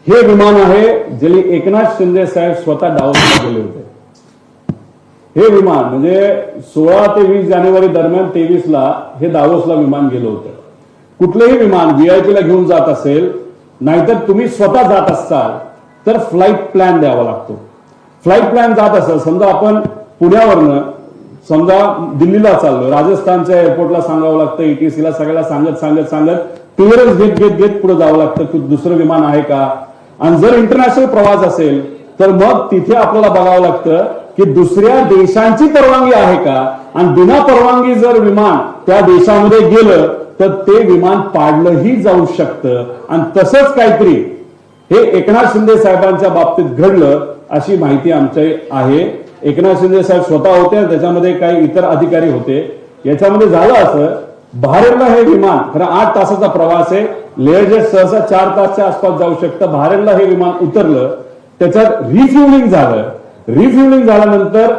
हे विमान आहे जे एकनाथ शिंदे साहेब स्वतः डावसला गेले होते. हे विमान म्हणजे 16 ते 20 जानेवारी दरम्यान 23ला हे दावोसला विमान गेलं होतं. कुठलंही विमान व्हीआयपीला घेऊन जात असेल, नाहीतर तुम्ही स्वतः जात असाल तर फ्लाईट प्लॅन द्यावा लागतो. फ्लाईट प्लॅन जात असेल, समजा आपण पुण्यावरनं समजा दिल्लीला चाललो, राजस्थानच्या एअरपोर्टला सांगावं लागतं, ETCला सगळ्याला सांगत क्लिअरन्स घेत पुढे जावं लागतं की दुसरं विमान आहे का. आणि जर इंटरनॅशनल प्रवास असेल तर मग तिथे आपल्याला बघावं लागतं की दुसऱ्या देशांची परवानगी आहे का. आणि बिना परवानगी जर विमान त्या देशामध्ये गेलं तर ते विमान पाडलंही जाऊ शकतं. आणि तसंच काहीतरी हे एकनाथ शिंदे साहेबांच्या बाबतीत घडलं अशी माहिती आमच्या आहे. एकनाथ शिंदे साहेब स्वतः होते, त्याच्यामध्ये काही इतर अधिकारी होते. याच्यामध्ये झालं असं, बहारेनला हे विमान खरं 8 तासाचा प्रवास आहे, लेअर जेट सहसा 4 तासच्या आसपास जाऊ शकतं. बहारेनला हे विमान उतरलं, त्याच्यात रिफ्युलिंग झालं. रिफ्युलिंग झाल्यानंतर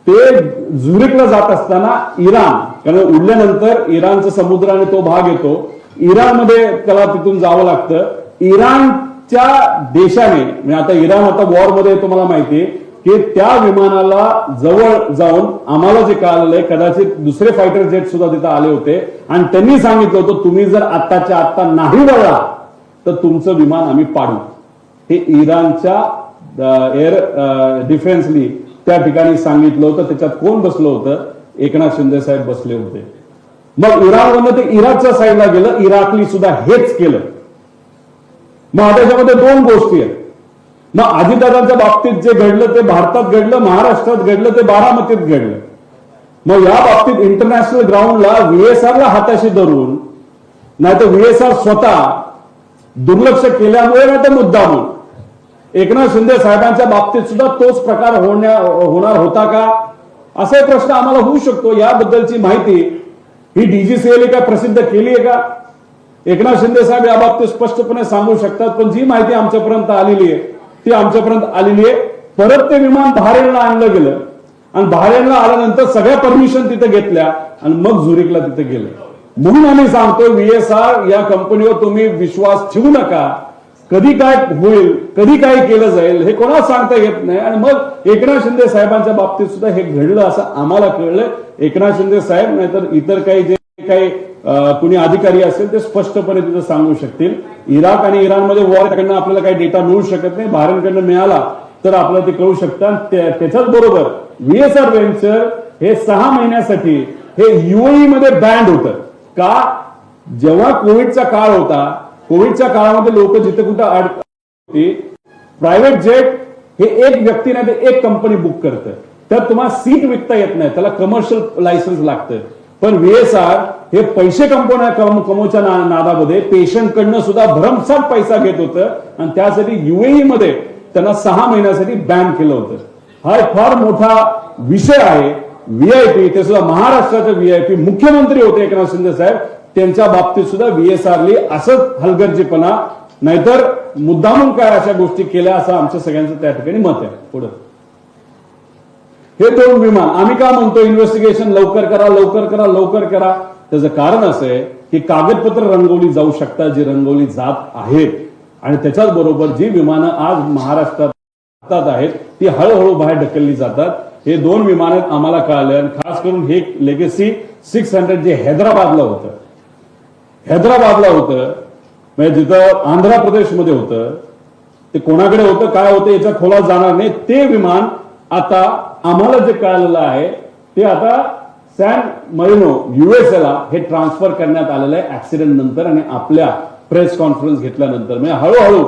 ते झुरिकला जात असताना इराण, कारण उडल्यानंतर इराणचा समुद्र आणि तो भाग येतो, इराणमध्ये त्याला तिथून जावं लागतं. इराणच्या देशाने म्हणजे आता इराण आता वॉरमध्ये आहे, तुम्हाला माहिती आहे की त्या विमानाला जवळ जाऊन आम्हाला जे कळालेलं आहे कदाचित दुसरे फायटर जेट सुद्धा तिथे आले होते आणि त्यांनी सांगितलं होतं तुम्ही जर आत्ताच्या आत्ता नाही वळला तर तुमचं विमान आम्ही पाडू. हे इराणच्या एअर डिफेन्सनी त्या ठिकाणी सांगितलं होतं. त्याच्यात कोण बसलं होतं? एकनाथ शिंदे साहेब बसले होते. मग इराणवरनं ते इराकच्या साईडला गेलं, इराकनी सुद्धा हेच केलं. मग त्याच्यामध्ये 2 गोष्टी आहेत. मग अजितदादांच्या बाबतीत जे घडलं ते भारतात घडलं, महाराष्ट्रात घडलं, ते बारामतीत घडलं. मग या बाबतीत इंटरनॅशनल ग्राउंडला VSRला हाताशी धरून, नाही तर VSR स्वतः दुर्लक्ष केल्यामुळे, नाही तर मुद्दामून एकनाथ शिंदे साहेबांच्या बाबतीत सुद्धा तोच प्रकार होणार होता का, असा प्रश्न आम्हाला होऊ शकतो. याबद्दलची माहिती ही DGCA काय प्रसिद्ध केली आहे का? एकनाथ शिंदे साहेब या बाबतीत स्पष्टपणे सांगू शकतात. पण जी माहिती आमच्यापर्यंत आलेली आहे ती आमच्यापर्यंत आलेली आहे. परत ते विमान बहारेनला आणलं गेलं आणि बहारेनला आल्यानंतर सगळ्या परमिशन तिथे घेतल्या आणि मग झुरिकला तिथे गेलं. म्हणून आम्ही सांगतो VSR या कंपनीवर तुम्ही विश्वास ठेवू नका. कधी काय होईल, कधी काय केलं जाईल हे कोणाला सांगता येत नाही. आणि मग एकनाथ शिंदे साहेबांच्या बाबतीत सुद्धा हे घडलं असं आम्हाला कळलं. एकनाथ शिंदे साहेब नाहीतर इतर काही जे काही कुणी अधिकारी असेल ते स्पष्टपणे तिथं सांगू शकतील. इराक आणि इराणमध्ये वॉरकडनं आपल्याला काही डेटा मिळू शकत नाही, बहारेनकडनं मिळाला तर आपल्याला ते कळू शकतं. त्याच्याच बरोबर VSR व्हेंचर हे 6 महिन्यासाठी हे UAE मध्ये बँड होतं का? जेव्हा कोविडचा काळ होता, कोविडच्या काळामध्ये लोक जिथे कुठं होती, प्रायव्हेट जेट हे एक व्यक्ती नाही तर एक कंपनी बुक करतं, तर तुम्हाला सीट विकता येत नाही, त्याला कमर्शियल लायसन्स लागतं. पण VSR हे पैसे कमवच्या नादामध्ये पेशंटकडनं सुद्धा भरमसाठ पैसा घेत होतं आणि त्यासाठी UAE मध्ये त्यांना 6 महिन्यासाठी बॅन केलं होतं. हा फार मोठा विषय आहे. VIP ते सुद्धा महाराष्ट्राचे VIP मुख्यमंत्री होते एकनाथ शिंदे साहेब, त्यांच्या बाबतीत सुद्धा VSRली असंच हलगर्जीपणा, नाहीतर मुद्दामून काय अशा गोष्टी केल्या असं आमच्या सगळ्यांचं त्या ठिकाणी मत आहे. पुढे हे 2 विमान आम्ही का म्हणतो इन्व्हेस्टिगेशन लवकर करा लवकर करा लवकर करा, त्याचं कारण असं आहे की कागदपत्र रंगवली जाऊ शकतात, जी रंगवली जात आहेत. आणि त्याच्याच बरोबर जी विमानं आज महाराष्ट्रात आहेत ती हळूहळू बाहेर ढकलली जातात. हे 2 विमानं आम्हाला कळाले. आणि खास करून हे लेगेसी 600 जे हैदराबादला होतं म्हणजे जिथं आंध्र प्रदेशमध्ये होतं, ते कोणाकडे होतं काय होतं याचा खोलात जाणार नाही. ते विमान आता आम्हाला जे कळालेलं आहे ते आता सॅन मरिनो USA हे ट्रान्सफर करण्यात आलेलं आहे ऍक्सिडेंट नंतर आणि आपल्या प्रेस कॉन्फरन्स घेतल्यानंतर. म्हणजे हळूहळू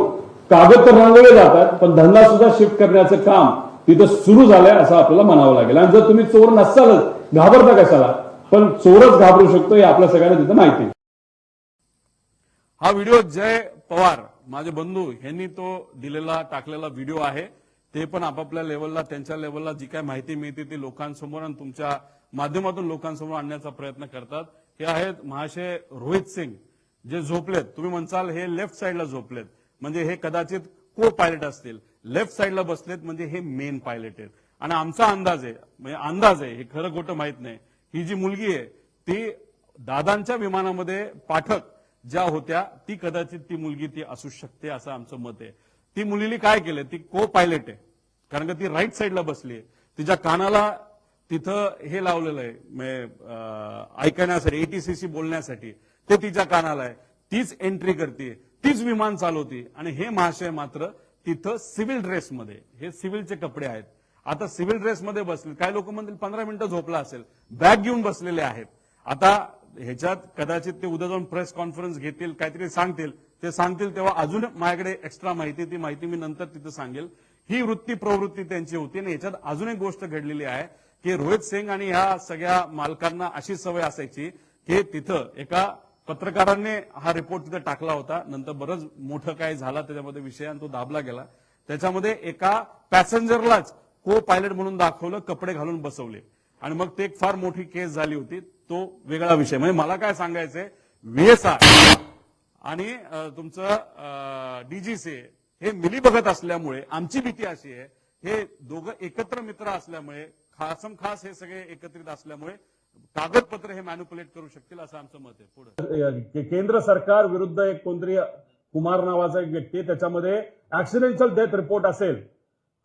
कागद तर रंगवले जातात पण धंदा सुद्धा शिफ्ट करण्याचं काम तिथं सुरू झालंय असं आपल्याला म्हणावं लागेल. आणि जर तुम्ही चोर नसालच घाबरता कशाला, पण चोरच घाबरू शकतो हे आपल्या सगळ्यांना तिथं माहिती. हा व्हिडिओ जय पवार माझे बंधू यांनी तो दिलेला टाकलेला व्हिडिओ आहे. ते पण आपापल्या लेवलला त्यांच्या लेवलला जी काय माहिती मिळते ती लोकांसमोर आणि तुमच्या माध्यमातून लोकांसमोर आणण्याचा प्रयत्न करतात. हे आहेत महाशय रोहित सिंग जे झोपलेत. तुम्ही म्हणसाल हे लेफ्ट साईडला झोपलेत म्हणजे हे कदाचित को पायलट असतील, लेफ्ट साईडला बसलेत म्हणजे हे मेन पायलट आहेत. आणि आमचा अंदाज आहे, म्हणजे अंदाज आहे, हे खरं खोटं माहित नाही, ही जी मुलगी आहे ती दादांच्या विमानामध्ये पाठक ज्या होत्या ती कदाचित ती मुलगी ती असू शकते असं आमचं मत आहे. ती मुलीने काय केलं, ती को पायलट आहे, कारण का ती राईट साईडला बसली आहे. तिच्या कानाला तिथं हे लावलेलं आहे ऐकण्यासाठी, एटीसीसी बोलण्यासाठी, ते तिच्या कानाला आहे. तीच एंट्री करते, तीच विमान चालवते. आणि हे महाशय मात्र तिथं सिव्हिल ड्रेसमध्ये, हे सिव्हिलचे कपडे आहेत. आता सिव्हिल ड्रेसमध्ये बसले, काही लोक म्हणतील 15 मिनिटं झोपला असेल, बॅग घेऊन बसलेले आहेत. आता ह्याच्यात कदाचित ते उद्या जाऊन प्रेस कॉन्फरन्स घेतील, काहीतरी सांगतील, ते सांगतील तेव्हा अजून माझ्याकडे एक्स्ट्रा माहिती, ती माहिती मी नंतर तिथं सांगेल. ही वृत्ती प्रवृत्ती त्यांची होती. आणि ह्याच्यात अजून एक गोष्ट घडलेली आहे की रोहित सिंग आणि ह्या सगळ्या मालकांना अशी सवय असायची की तिथं एका पत्रकारांनी हा रिपोर्ट तिथे टाकला होता, नंतर बरंच मोठं काय झाला त्याच्यामध्ये विषय आणि तो दाबला गेला. त्याच्यामध्ये एका पॅसेंजरलाच को पायलट म्हणून दाखवलं, कपडे घालून बसवले, आणि मग ते एक फार मोठी केस झाली होती. तो वेगळा विषय. म्हणजे मला काय सांगायचंय, व्हीएसआर आणि तुमचं डीजीसी हे मिली बघत असल्यामुळे आमची भीती अशी आहे, हे दोघं एकत्र मित्र असल्यामुळे, खास हे सगळे एकत्रित असल्यामुळे कागदपत्र हे मॅन्युप्युलेट करू शकतील असं आमचं मत आहे. पुढे केंद्र सरकार विरुद्ध एक कोणतरी कुमार नावाचा एक व्यक्ती, त्याच्यामध्ये ऍक्सिडेंटल डेथ रिपोर्ट असेल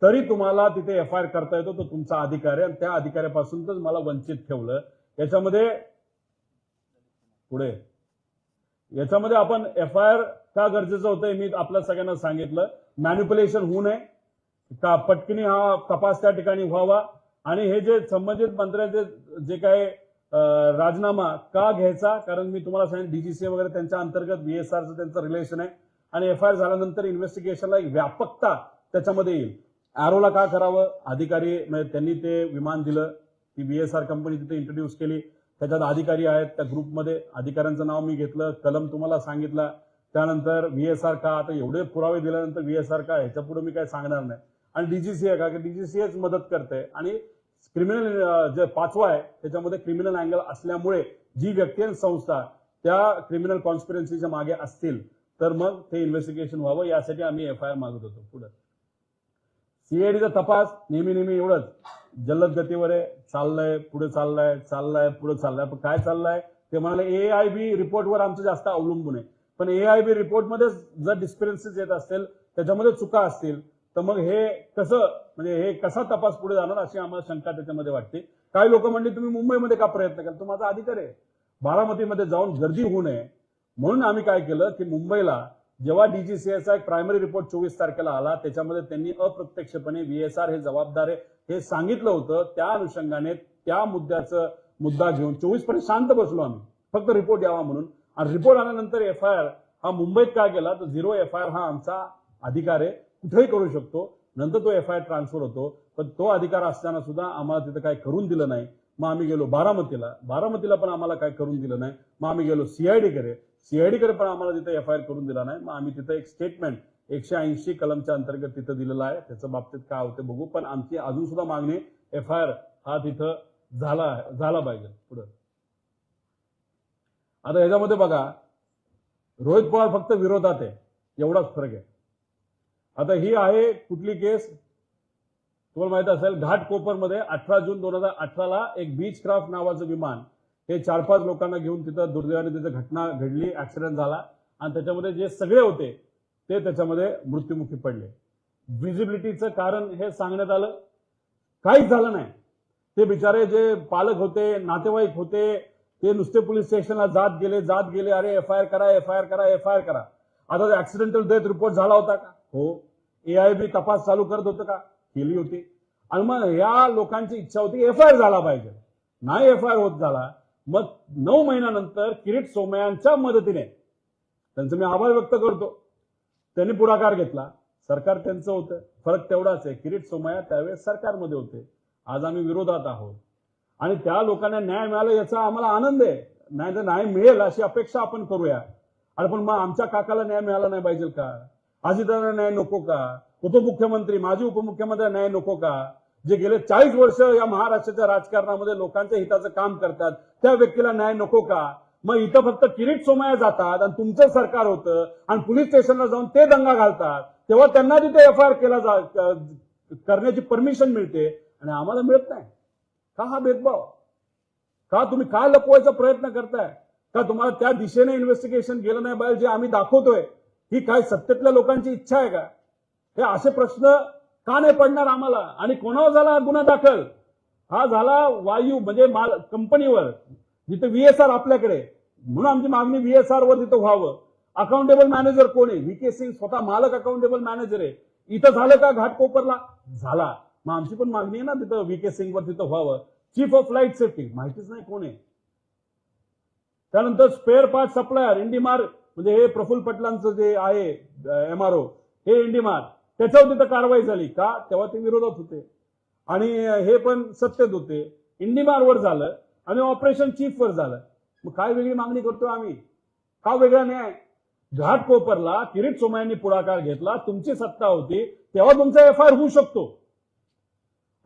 तरी तुम्हाला तिथे एफआयआर करता येतो, तो तुमचा अधिकार आहे. आणि त्या अधिकाऱ्यापासून तर मला वंचित ठेवलं. याच्यामध्ये याच्यामध्ये आपण एफआयआर का गरजेचं होतं मी आपल्या सगळ्यांना सांगितलं. मॅन्युप्युलेशन होऊ नये, का पटकनी हा तपास त्या ठिकाणी व्हावा. आणि हे जे संबंधित मंत्र्यांचे जे काय राजीनामा का घ्यायचा, कारण मी तुम्हाला सांगितलं डीजीसी वगैरे त्यांच्या अंतर्गत व्हीएसआरचं त्यांचं रिलेशन आहे. आणि एफआयआर झाल्यानंतर इन्व्हेस्टिगेशनला एक व्यापकता त्याच्यामध्ये येईल. अॅरोला का करावं, अधिकारी म्हणजे त्यांनी ते विमान दिलं, ती व्हीएसआर कंपनी तिथे इंट्रोड्यूस केली, त्याच्यात अधिकारी आहेत, त्या ग्रुपमध्ये अधिकाऱ्यांचं नाव मी घेतलं, कलम तुम्हाला सांगितला. त्यानंतर व्हीएसआर का, आता एवढे पुरावे दिल्यानंतर व्हीएसआर का, ह्याच्या पुढे मी काय सांगणार नाही. आणि डीजीसी आहे का, की डीजीसीच मदत करते. आणि क्रिमिनल जे 5वा आहे त्याच्यामध्ये क्रिमिनल अँगल असल्यामुळे जी व्यक्ती आणि संस्था त्या क्रिमिनल कॉन्स्पिरन्सीच्या मागे असतील तर मग ते इन्व्हेस्टिगेशन व्हावं, यासाठी आम्ही एफआयआर मागत होतो. पुढे सीआयडीचा तपास नेहमी एवढंच जलद गतीवर आहे, चाललंय पुढे चाललाय पुढे चाललाय. पण काय चाललंय ते म्हणाले एआयबी रिपोर्टवर आमचं जास्त अवलंबून आहे. पण एआयबी रिपोर्टमध्ये जर डिस्क्रिपन्सीज येत असतील, त्याच्यामध्ये चुका असतील, तर मग हे कसं, म्हणजे हे कसा तपास पुढे जाणार अशी आम्हाला शंका त्याच्यामध्ये वाटते. काही लोक म्हणले तुम्ही मुंबईमध्ये का प्रयत्न केला, तो माझा अधिकार आहे. बारामतीमध्ये जाऊन गर्दी होऊ नये म्हणून आम्ही काय केलं की मुंबईला जेव्हा डीजीसीएचा एक प्रायमरी रिपोर्ट 24 तारखेला आला, त्याच्यामध्ये त्यांनी अप्रत्यक्षपणे व्हीएसआर हे जबाबदार आहे हे सांगितलं होतं. त्या अनुषंगाने त्या मुद्दा घेऊन 24 पर्यंत शांत बसलो आम्ही, फक्त रिपोर्ट यावा म्हणून. आणि रिपोर्ट आल्यानंतर एफआयआर हा मुंबईत काय केला, तर 0 एफआयआर हा आमचा अधिकार आहे, कुठेही करू शकतो. नंतर तो एफआयआर ट्रान्सफर होतो. पण तो अधिकार असताना सुद्धा आम्हाला तिथं काय करून दिलं नाही. मग आम्ही गेलो बारामतीला पण आम्हाला काय करून दिलं नाही. मग आम्ही गेलो सीआयडीकडे पण आम्हाला तिथे एफआयआर करून दिला नाही. मग आम्ही तिथे एक स्टेटमेंट 180 कलमच्या अंतर्गत तिथं दिलेलं आहे. त्याच्या बाबतीत काय होते बघू. पण आमची अजून सुद्धा मागणी एफआयआर हा तिथं झाला पाहिजे. पुढे आता ह्याच्यामध्ये बघा, रोहित पवार फक्त विरोधात आहे, एवढाच फरक आहे. आता ही आहे कुठली केस तुम्हाला माहित असेल, घाटकोपरमध्ये 18 जून 2018ला एक बीच क्राफ्ट नावाचं विमान हे 4-5 लोकांना घेऊन तिथं दुर्दैवाने तिथं घटना घडली, ऍक्सिडेंट झाला. आणि त्याच्यामध्ये जे सगळे होते ते त्याच्यामध्ये मृत्युमुखी पडले. व्हिजिबिलिटीचं कारण हे सांगण्यात आलं, काहीच झालं नाही. ते बिचारे जे पालक होते, नातेवाईक होते, ते नुसते पोलीस स्टेशनला जात गेले, अरे एफआयआर करा. आता ऍक्सिडेंटल डेथ रिपोर्ट झाला होता का? हो. एआयबी तपास चालू करत होतं का? केली होती. आणि मग या लोकांची इच्छा होती एफआयआर झाला पाहिजे, नाही एफआयआर होत झाला. मग 9 महिन्यानंतर किरीट सोमय्यांच्या मदतीने, त्यांचं मी आभार व्यक्त करतो, त्यांनी पुढाकार घेतला. सरकार त्यांचं होतं, फरक तेवढाच आहे, किरीट सोमय्या त्यावेळेस सरकारमध्ये होते. आज आम्ही विरोधात आहोत. आणि त्या लोकांना न्याय मिळाला याचा आम्हाला आनंद आहे. नाही तर न्याय मिळेल अशी अपेक्षा आपण करूया. आणि पण मग आमच्या काकाला न्याय मिळाला नाही पाहिजे का? अजितदादांना न्याय नको का? उपमुख्यमंत्री, माजी उपमुख्यमंत्री न्याय नको का? जे गेले 40 वर्ष या महाराष्ट्राच्या राजकारणामध्ये लोकांच्या हिताचं काम करतात, त्या व्यक्तीला न्याय नको का? मग इथं फक्त किरीट सोमय्या जातात आणि तुमचं सरकार होतं आणि पोलीस स्टेशनला जाऊन ते दंगा घालतात, तेव्हा त्यांना तिथे एफआयआर करण्याची परमिशन मिळते आणि आम्हाला मिळत नाही. का हा भेदभाव? का तुम्ही काय लपवायचा प्रयत्न करताय? का तुम्हाला त्या दिशेने इन्व्हेस्टिगेशन गेलं नाही पाहिजे जे आम्ही दाखवतोय ही काय सत्तेतल्या लोकांची इच्छा आहे का? हे असे प्रश्न का नाही पडणार आम्हाला? आणि कोणावर झाला हा गुन्हा दाखल? हा झाला वायू म्हणजे कंपनीवर, जिथे व्हीएसआर आपल्याकडे, म्हणून आमची मागणी व्हीएसआर वर तिथं व्हावं. अकाउंटेबल मॅनेजर कोण आहे? व्ही के सिंग स्वतः मालक अकाउंटेबल मॅनेजर आहे. इथं झालं का घाटकोपरला? झाला. मग आमची पण मागणी आहे ना तिथं व्ही के सिंग वर तिथं व्हावं. चीफ ऑफ फ्लाईट सेफ्टी माहितीच नाही कोण आहे. त्यानंतर स्पेअर पार्ट सप्लायर इंडिमार, म्हणजे हे प्रफुल्ल पटलांचं जे आहे एमआरओ, हे इंडिमार, त्याच्यावर तिथं कारवाई झाली का? तेव्हा ते विरोधात होते आणि हे पण सत्तेत होते. इंडिमारवर झालं आणि ऑपरेशन चीफ वर झालं. मग काय वेगळी मागणी करतोय आम्ही? का वेगळा न्याय? घाटकोपरला किरीट सोमय्यांनी पुढाकार घेतला, तुमची सत्ता होती, तेव्हा तुमचा एफआयआर होऊ शकतो.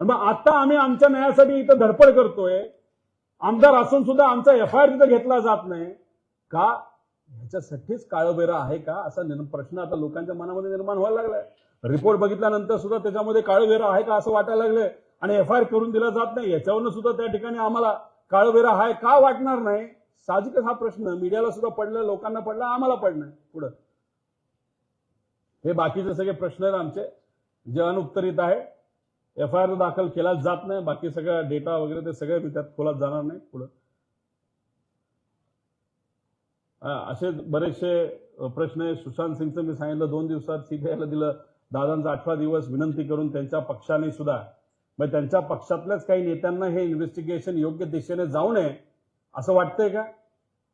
मग आता आम्ही आमच्या न्यायासाठी इथं धडपड करतोय, आमदार असून सुद्धा आमचा एफआयआर तिथं घेतला जात नाही का? ह्याच्यासाठीच काळबेरा आहे का असा प्रश्न आता लोकांच्या मनामध्ये निर्माण व्हायला लागलाय. रिपोर्ट बघितल्यानंतर सुद्धा त्याच्यामध्ये काळबेरा आहे का असं वाटायला लागलंय आणि एफआयआर करून दिला जात नाही. याच्यावरनं सुद्धा त्या ठिकाणी आम्हाला काळबेरा आहे का वाटणार नाही? साहजिकच हा प्रश्न मीडियाला सुद्धा पडला, लोकांना पडला, आम्हाला पडणार पुढं. हे बाकीचे सगळे प्रश्न आहेत आमचे जे अनुत्तरित आहे. एफआयआर दाखल केला जात नाही, बाकी सगळा डेटा वगैरे ते सगळे मी त्यात खोलात जाणार नाही पुढं. असे बरेचसे प्रश्न आहे. सुशांत सिंगचं मी सांगितलं 2 दिवसात सीबीआयला दिलं. दादांचा 18 दिवस विनंती करून त्यांच्या पक्षाने सुद्धा, मग त्यांच्या पक्षातल्याच काही नेत्यांना हे इन्व्हेस्टिगेशन योग्य दिशेने जाऊ नये असं वाटतंय का?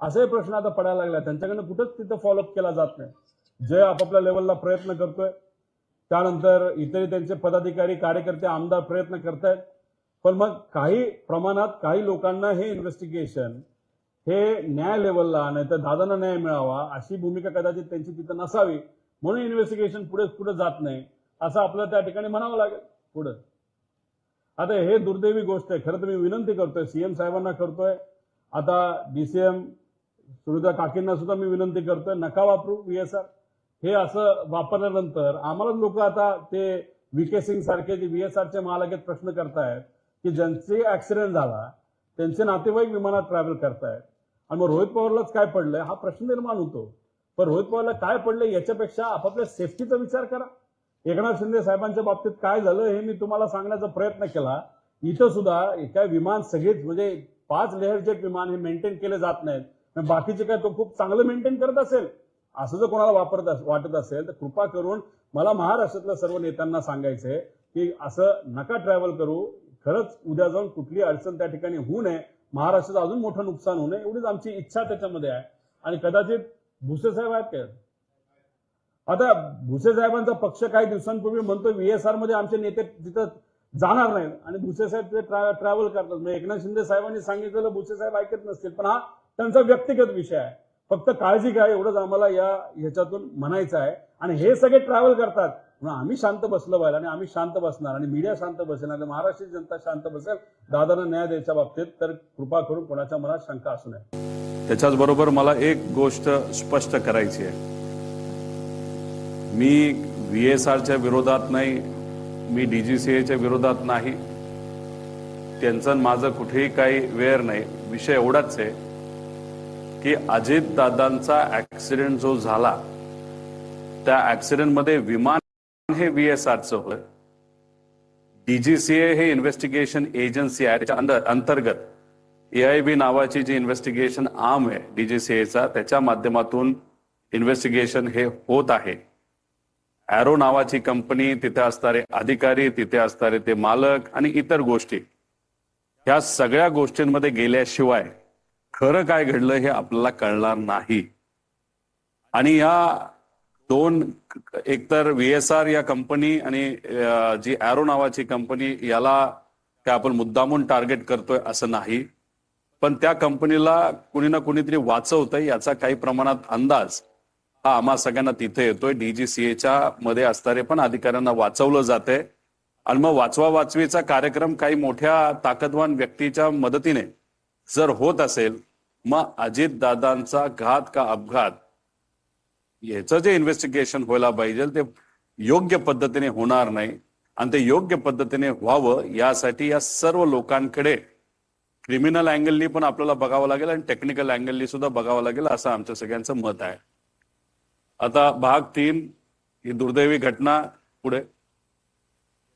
असे प्रश्न आता पडायला लागला. त्यांच्याकडनं कुठंच तिथं फॉलोअप केला जात नाही. जे आपापल्या लेवलला प्रयत्न करतोय, त्यानंतर इतरही त्यांचे पदाधिकारी, कार्यकर्ते, आमदार प्रयत्न करतायत. पण मग काही प्रमाणात काही लोकांना हे इन्व्हेस्टिगेशन हे न्याय लेवलला, नाही तर दादांना न्याय मिळावा अशी भूमिका कदाचित त्यांची तिथं नसावी, म्हणून इन्व्हेस्टिगेशन पुढे जात नाही असं आपल्याला त्या ठिकाणी म्हणावं लागेल पुढं. आता हे दुर्दैवी गोष्ट आहे. खरं तर मी विनंती करतोय, सीएम साहेबांना करतोय, आता डीसीएम सुनीता काकींना सुद्धा मी विनंती करतोय, नका वापरू व्हीएसआर. हे असं वापरल्यानंतर आम्हाला लोक आता ते व्ही के सिंग सारखे जे व्हीएसआरचे महालागेत प्रश्न करतायत की ज्यांचे ऍक्सिडेंट झाला त्यांचे नातेवाईक विमानात ट्रॅव्हल करतायत आणि मग रोहित पवारलाच काय पडलंय हा प्रश्न निर्माण होतो. पण रोहित पवारला काय पडलंय याच्यापेक्षा आपापल्या सेफ्टीचा विचार करा. एकनाथ शिंदे साहेबांच्या बाबतीत काय झालं हे मी तुम्हाला सांगण्याचा प्रयत्न केला. इथं सुद्धा काय विमान सगळेच म्हणजे 5 लेअर जेट विमान हे मेंटेन केले जात नाहीत. बाकीचे काय तो खूप चांगलं मेंटेन करत असेल असं जर कोणाला वाटत असेल तर कृपा करून मला महाराष्ट्रातल्या सर्व नेत्यांना सांगायचंय की असं नका ट्रॅव्हल करू. खरंच उद्या जाऊन कुठली अडचण त्या ठिकाणी होऊ नये, महाराष्ट्राचं अजून मोठं नुकसान होऊ नये एवढीच आमची इच्छा त्याच्यामध्ये आहे. आणि कदाचित भुसे साहेब आहेत काय, आता भुसे साहेबांचा पक्ष काही दिवसांपूर्वी म्हणतो व्हीएसआर मध्ये आमचे नेते तिथं जाणार नाहीत आणि भुसे साहेब ते ट्रॅव्हल करतात. म्हणजे एकनाथ शिंदे साहेबांनी सांगितलेलं भुसे साहेब ऐकत नसतील, पण हा त्यांचा व्यक्तिगत विषय आहे. फक्त काळजी घ्या एवढंच आम्हाला ह्याच्यातून म्हणायचं आहे. आणि हे सगळे ट्रॅव्हल करतात म्हणून आम्ही शांत बसलो पाहिजे आणि आम्ही शांत बसणार आणि मीडिया शांत बसेल आणि महाराष्ट्राची जनता शांत बसेल दादांना न्याय द्यायच्या बाबतीत. तर कृपा करून कोणाच्या मनात शंका असू नये. त्याच्याच बरोबर मला एक गोष्ट स्पष्ट करायची आहे. मी व्हीएसआरच्या विरोधात नाही, मी डीजीसीएच्या विरोधात नाही, त्यांचं माझं कुठेही काही वेर नाही. विषय एवढाच आहे की अजित दादांचा ऍक्सिडेंट जो झाला त्या ऍक्सिडेंटमध्ये विमान हे व्हीएसआरचं होतं. डीजीसीए हे इन्व्हेस्टिगेशन एजन्सी आहे, त्याच्या अंतर्गत एआयबी नावाची जी इन्व्हेस्टिगेशन आर्म आहे डीजीसीएचा त्याच्या माध्यमातून इन्व्हेस्टिगेशन हे होत आहे. एरो नावाची कंपनी, तिथे असणारे अधिकारी, तिथे असणारे ते मालक आणि इतर गोष्टी, ह्या सगळ्या गोष्टींमध्ये गेल्याशिवाय खरं काय घडलं हे आपल्याला कळणार नाही. आणि या दोन, एकतर व्हीएसआर या कंपनी आणि जी एरो नावाची कंपनी, याला काय आपण मुद्दामून टार्गेट करतोय असं नाही, पण त्या कंपनीला कुणी ना कुणीतरी वाचवतंय याचा काही प्रमाणात अंदाज हा आम्हा सगळ्यांना तिथे येतोय. डीजीसीएच्या मध्ये असणारे पण अधिकाऱ्यांना वाचवलं जाते आणि मग वाचवा वाचवीचा कार्यक्रम काही मोठ्या ताकदवान व्यक्तीच्या मदतीने जर होत असेल, मग अजित दादांचा घात का अपघात याचं जे इन्व्हेस्टिगेशन व्हायला पाहिजे ते योग्य पद्धतीने होणार नाही. आणि ते योग्य पद्धतीने व्हावं यासाठी या सर्व लोकांकडे क्रिमिनल अँगलनी पण आपल्याला बघावं लागेल आणि टेक्निकल अँगलनी सुद्धा बघावं लागेल असं आमच्या सगळ्यांचं मत आहे. आता भाग 3 ही दुर्दैवी घटना पुढे.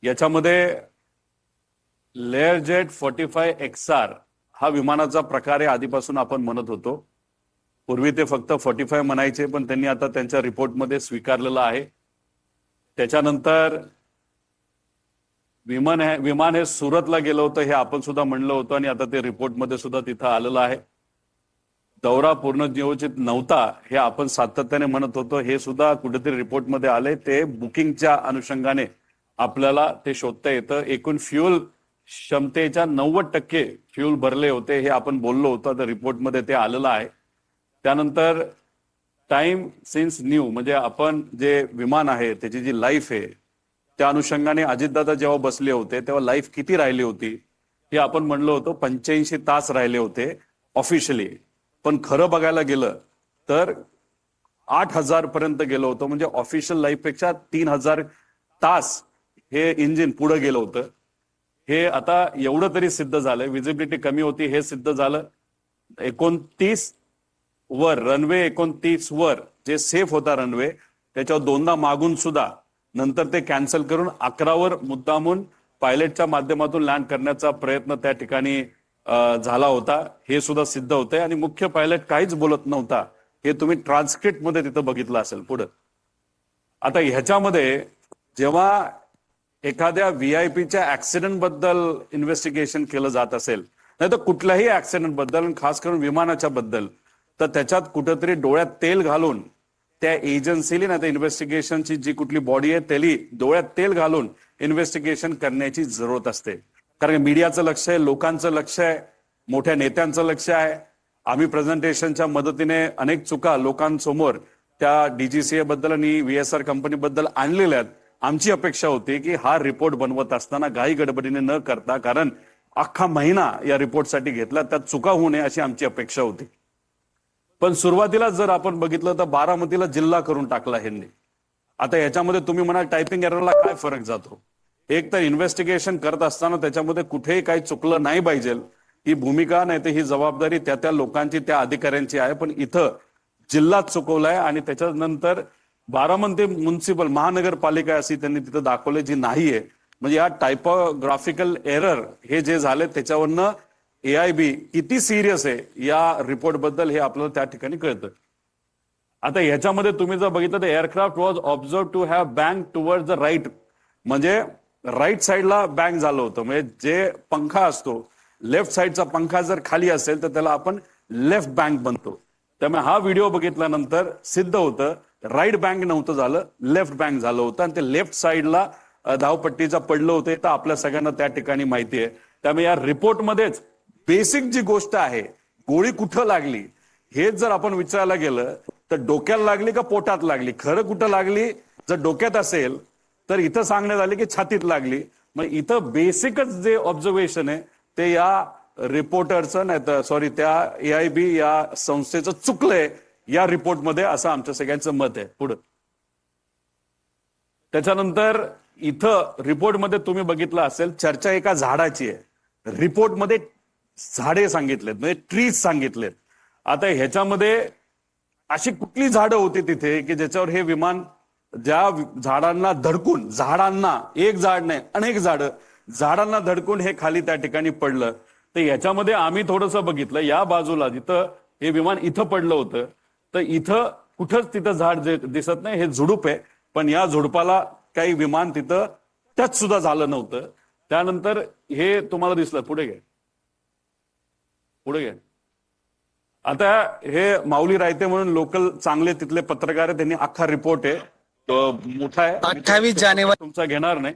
याच्यामध्ये लेअरजेट 45 XR हा विमानाचा प्रकार आहे. आधीपासून आपण म्हणत होतो. पूर्वी ते फक्त 45 म्हणायचे, पण त्यांनी आता त्यांच्या रिपोर्टमध्ये स्वीकारलेलं आहे. त्याच्यानंतर विमान हे सुरतला गेलं होतं हे आपण सुद्धा म्हणलं होतं आणि आता ते रिपोर्टमध्ये सुद्धा तिथं आलेलं आहे. दौरा पूर्ण नियोजित नव्हता हे आपण सातत्याने म्हणत होतो. हे सुद्धा कुठेतरी रिपोर्टमध्ये आले. ते बुकिंगच्या अनुषंगाने आपल्याला ते शोधता येतं. एकूण फ्युल क्षमतेच्या 90% फ्युल भरले होते हे आपण बोललो होतो. तर रिपोर्टमध्ये ते आलेलं आहे. त्यानंतर टाइम सिन्स न्यू म्हणजे आपण जे विमान आहे त्याची जी लाईफ आहे त्या अनुषंगाने अजितदादा जेव्हा बसले होते तेव्हा लाईफ किती राहिली होती हे आपण म्हणलो होतो. 85 तास राहिले होते ऑफिशियली, पण खरं बघायला गेलं तर 8000 पर्यंत गेलो होतो. म्हणजे ऑफिशियल लाईफ पेक्षा 3000 तास हे इंजिन पुढे गेलं होतं. हे आता एवढं तरी सिद्ध झालं. विजिबिलिटी कमी होती हे सिद्ध झालं. 29 वर रनवे 29 वर जे सेफ होता रनवे त्याच्यावर दोनदा मागून सुद्धा नंतर ते कॅन्सल करून 11 वर मुद्दामून पायलटच्या माध्यमातून लँड करण्याचा प्रयत्न त्या ठिकाणी झाला होता हे सुद्धा सिद्ध होतंय. आणि मुख्य पायलट काहीच बोलत नव्हता हे तुम्ही ट्रान्सक्रिप्ट मध्ये तिथं बघितलं असेल. पुढे आता ह्याच्यामध्ये जेव्हा एखाद्या व्हीआयपीच्या ऍक्सिडेंट बद्दल इन्व्हेस्टिगेशन केलं जात असेल, नाही तर कुठल्याही ऍक्सिडेंट बद्दल, खास करून विमानाच्या बद्दल, तर त्याच्यात कुठेतरी डोळ्यात तेल घालून त्या एजन्सीली नाही तर इन्व्हेस्टिगेशनची जी कुठली बॉडी आहे त्याली डोळ्यात तेल घालून इन्व्हेस्टिगेशन करण्याची जरूरत असते. कारण मीडियाचं लक्ष आहे, लोकांचं लक्ष आहे, मोठ्या नेत्यांचं लक्ष आहे. आम्ही प्रेझेंटेशनच्या मदतीने अनेक चुका लोकांसमोर त्या डीजीसीए बद्दल आणि व्हीएसआर कंपनीबद्दल आणलेल्या आहेत. आमची अपेक्षा होती की हा रिपोर्ट बनवत असताना घाई गडबडीने न करता, कारण अख्खा महिना या रिपोर्टसाठी घेतला, त्यात चुका होऊ नये अशी आमची अपेक्षा होती. पण सुरुवातीला जर आपण बघितलं तर बारामतीला जिल्हा करून टाकला ह्यांनी. आता याच्यामध्ये तुम्ही म्हणाल टायपिंग एररला काय फरक जातो. एक तर इन्व्हेस्टिगेशन करत असताना त्याच्यामध्ये कुठेही काही चुकलं नाही पाहिजे ही भूमिका नाही तर ही जबाबदारी त्या त्या लोकांची, त्या अधिकाऱ्यांची आहे. पण इथं जिल्हाच चुकवलाय आणि त्याच्यानंतर बारामती म्युन्सिपल महानगरपालिका अशी त्यांनी तिथं दाखवले जी नाहीये. म्हणजे या टायपोग्राफिकल एरर हे जे झाले त्याच्यावरनं AIB किती सिरियस आहे या रिपोर्ट बद्दल हे आपल्याला त्या ठिकाणी कळतं. आता ह्याच्यामध्ये तुम्ही जर बघितलं तर aircraft was observed to have bank toward the right, म्हणजे राईट साईडला बँक झालं होतं. म्हणजे जे पंखा असतो लेफ्ट साईडचा पंखा जर खाली असेल तर त्याला आपण लेफ्ट बँक बनतो. त्यामुळे हा व्हिडिओ बघितल्यानंतर सिद्ध होतं राईट बँक नव्हतं झालं, लेफ्ट बँक झालं होतं आणि ते लेफ्ट साईडला धावपट्टीचा पडलं होतं. तर आपल्या सगळ्यांना त्या ठिकाणी माहिती आहे. त्यामुळे या रिपोर्टमध्येच बेसिक जी गोष्ट आहे गोळी कुठं लागली हे जर आपण विचारायला गेलं तर डोक्याला लागली का पोटात लागली, खरं कुठं लागली, जर डोक्यात असेल तर इथं सांगण्यात आले की छातीत लागली. मग इथं बेसिकच जे ऑब्झर्वेशन आहे ते या रिपोर्टरचं नाही तर सॉरी त्या AIB या संस्थेचं चुकलंय या रिपोर्टमध्ये असं आमच्या सगळ्यांचं मत आहे. पुढं त्याच्यानंतर इथं रिपोर्टमध्ये तुम्ही बघितलं असेल चर्चा एका झाडाची आहे. रिपोर्टमध्ये झाडे सांगितलेत म्हणजे ट्रीज सांगितलेत. आता ह्याच्यामध्ये अशी कुठली झाडं होती तिथे की ज्याच्यावर हे विमान ज्या झाडांना धडकून, झाडांना एक झाड नाही अनेक झाडांना धडकून हे खाली त्या ठिकाणी पडलं. तर ह्याच्यामध्ये आम्ही थोडंसं बघितलं या बाजूला जिथं हे विमान इथं पडलं होतं तर इथं कुठंच तिथं झाड जे दिसत नाही, हे झुडूप आहे. पण या झुडपाला काही विमान तिथं टच सुद्धा झालं नव्हतं. त्यानंतर हे तुम्हाला दिसलं. पुढे घ्या. आता हे माऊली रायते म्हणून लोकल चांगले तिथले पत्रकार आहेत, त्यांनी अख्खा रिपोर्ट आहे तो मोठा आहे. 28 जानेवारी तुमचा घेणार नाही.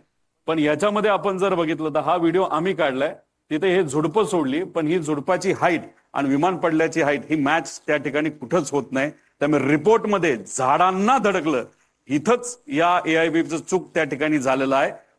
पण याच्यामध्ये आपण जर बघितलं तर हा व्हिडिओ आम्ही काढलाय. तिथे हे झुडपं सोडली पण ही झुडपाची हाईट आणि विमान पडल्याची हाईट ही मॅच त्या ठिकाणी कुठंच होत नाही. त्यामुळे रिपोर्टमध्ये झाडांना धडकलं इथंच या AIBचं चूक त्या ठिकाणी झालेलं आहे.